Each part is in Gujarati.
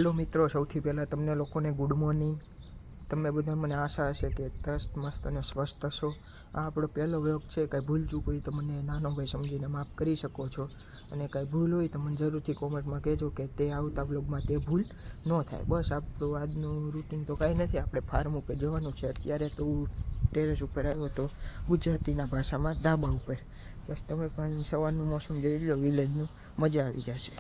હેલો મિત્રો, સૌથી પહેલાં તમને લોકોને ગુડ મોર્નિંગ। તમે બધા મને આશા હશે કે તસ્ત મસ્ત અને સ્વસ્થ હશો। આ આપણો પહેલો વ્લોગ છે। કાંઈ ભૂલ ચૂક હોય તો મને નાનો ભાઈ સમજીને માફ કરી શકો છો, અને કાંઈ ભૂલ હોય તો મને જરૂરથી કોમેન્ટમાં કહેજો કે તે આવતા વ્લોગમાં તે ભૂલ ન થાય। બસ આપણું આજનું રૂટિન તો કાંઈ નથી, આપણે ફાર્મ ઉપર જવાનું છે। અત્યારે તો હું ટેરેસ ઉપર આવ્યો હતો, ગુજરાતીના ભાષામાં ધાબા ઉપર। બસ તમે પણ સવારનું મોસમ જોઈ લો, વિલેજનું, મજા આવી જશે।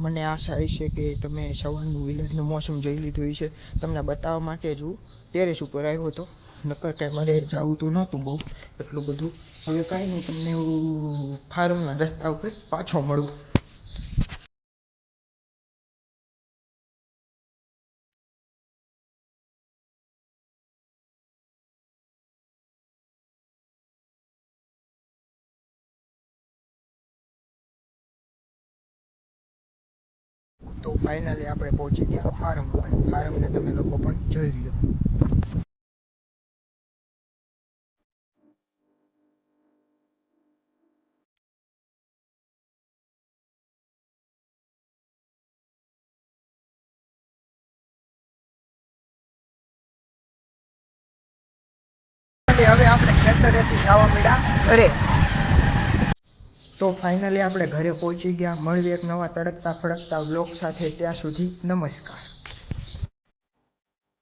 મને આશા છે કે તમે સવારનું વિલેજનું મોસમ જોઈ લીધું છે। તમને બતાવવા માટે જ હું ટેરેસ ઉપર આવ્યો હતો, નકર કાંઈ મારે જવું તો નહોતું બહુ એટલું બધું। હવે કાંઈ નહીં, તમને હું ફાર્મના રસ્તા ઉપર પાછો મળું। તો ફાઇનલી આપણે પહોંચી ગયા ફાર્મ ઉપર। ફાર્મને તમે લોકો પણ જોઈ લો। હવે આપણે ખેતરેથી જવા મળ્યા ઘરે। તો ફાઇનલી આપણે ઘરે પહોંચી ગયા। મળીએ એક નવા તડકતા ફડકતા વ્લોગ સાથે, ત્યાં સુધી નમસ્કાર।